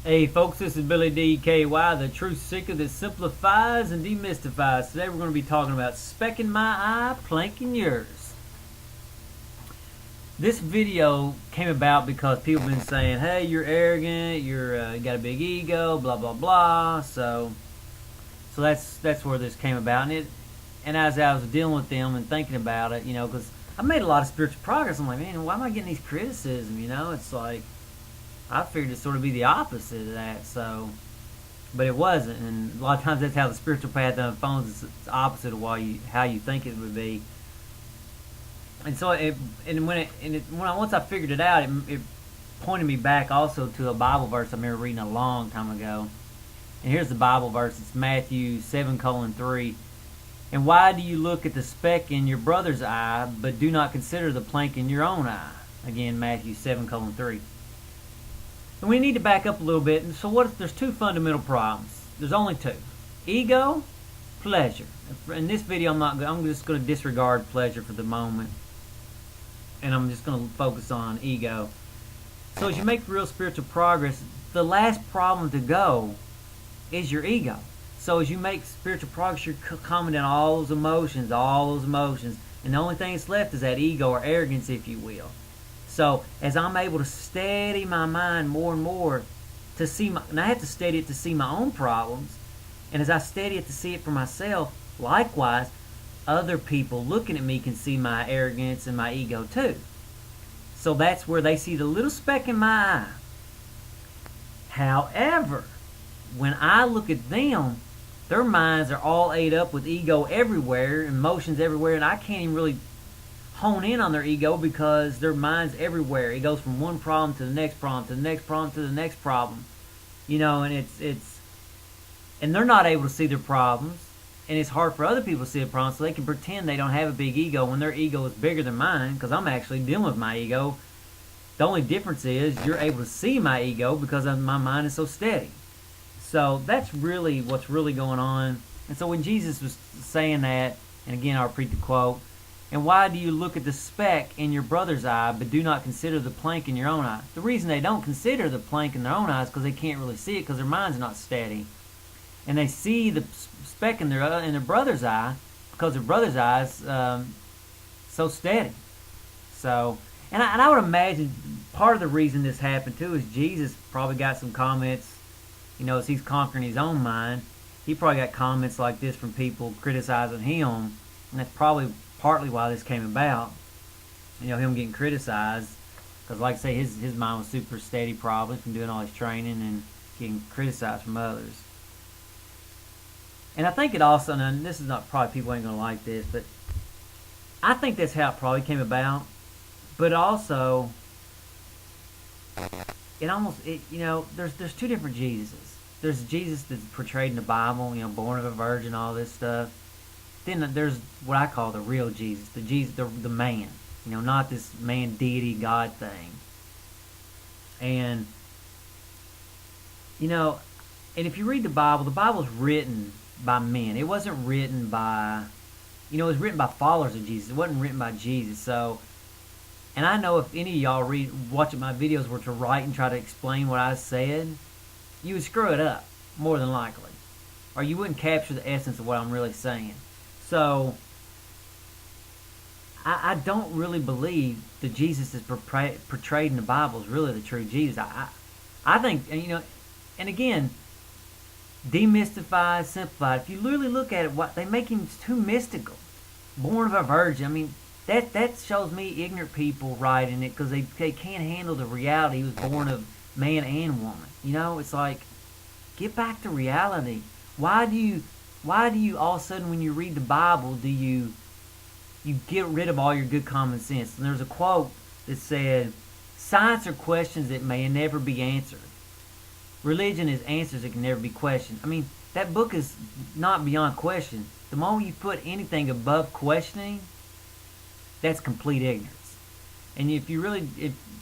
Hey folks, this is Billy DKY, the truth seeker that simplifies and demystifies. Today we're going to be talking about specking my eye, planking yours. This video came about because people have been saying, hey, you're arrogant, you got a big ego, blah blah blah. So that's where this came about. And as I was dealing with them and thinking about it, because I made a lot of spiritual progress, I'm like, man, why am I getting these criticism? It's like I figured it'd sort of be the opposite of that, but it wasn't. And a lot of times that's how the spiritual path unfolds. It's the opposite of how you think it would be. And so once I figured it out, it pointed me back also to a Bible verse I remember reading a long time ago. And here's the Bible verse. It's Matthew 7:3. And why do you look at the speck in your brother's eye, but do not consider the plank in your own eye? Again, Matthew 7:3. And we need to back up a little bit. And so there's two fundamental problems. There's only two. Ego, pleasure. In this video, I'm just going to disregard pleasure for the moment. And I'm just going to focus on ego. So as you make real spiritual progress, the last problem to go is your ego. So as you make spiritual progress, you're calming down all those emotions. And the only thing that's left is that ego or arrogance, if you will. So as I'm able to steady my mind more and more to see and I have to steady it to see my own problems, and as I steady it to see it for myself, likewise, other people looking at me can see my arrogance and my ego too. So that's where they see the little speck in my eye. However, when I look at them, their minds are all ate up with ego everywhere, emotions everywhere, and I can't even really hone in on their ego because their mind's everywhere. It goes from one problem to the next problem to the next problem to the next problem. And and they're not able to see their problems, and it's hard for other people to see the problems, so they can pretend they don't have a big ego when their ego is bigger than mine, because I'm actually dealing with my ego. The only difference is you're able to see my ego because my mind is so steady. So that's really what's really going on. And so when Jesus was saying that, and again I'll repeat the quote, and why do you look at the speck in your brother's eye, but do not consider the plank in your own eye? The reason they don't consider the plank in their own eye is because they can't really see it, because their mind's not steady. And they see the speck in their brother's eye because their brother's eye is so steady. So, and I would imagine part of the reason this happened too is Jesus probably got some comments, as he's conquering his own mind. He probably got comments like this from people criticizing him, and that's probably partly why this came about, him getting criticized, because like I say, his mind was super steady probably from doing all his training and getting criticized from others. And I think it also, and this is not, probably people ain't going to like this, but I think that's how it probably came about. But also, there's two different Jesuses. There's Jesus that's portrayed in the Bible, born of a virgin, all this stuff. Then there's what I call the real Jesus, the man, not this man deity God thing. And and if you read the Bible's written by men. It wasn't written by, it was written by followers of Jesus. It wasn't written by Jesus. So, and I know if any of y'all watching my videos were to write and try to explain what I said, you would screw it up, more than likely, or you wouldn't capture the essence of what I'm really saying. So, I don't really believe that Jesus is portrayed in the Bible is really the true Jesus. I think, and again, demystified, simplified. If you really look at it, they make him too mystical. Born of a virgin. That shows me ignorant people writing it because they can't handle the reality. He was born of man and woman. It's like, get back to reality. Why do you all of a sudden when you read the Bible do you get rid of all your good common sense? And there's a quote that said, science are questions that may never be answered. Religion is answers that can never be questioned. That book is not beyond question. The moment you put anything above questioning, that's complete ignorance. And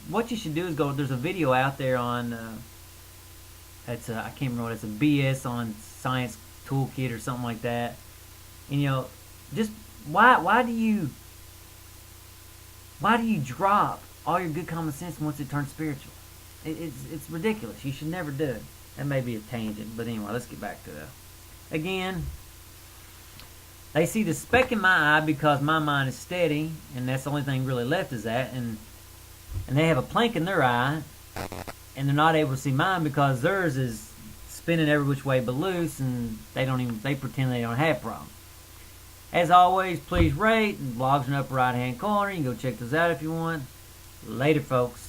what you should do is there's a video out there on, I can't remember what it's a BS on Science Toolkit or something like that. And just why do you drop all your good common sense once it turns spiritual? It's ridiculous. You should never do it. That may be a tangent, but anyway, let's get back to that. Again, they see the speck in my eye because my mind is steady, and that's the only thing really left is that. And they have a plank in their eye, and they're not able to see mine because theirs is spinning every which way but loose, and they pretend they don't have a problem. As always, please rate. The blogs in the upper right hand corner. You can go check those out if you want. Later, folks.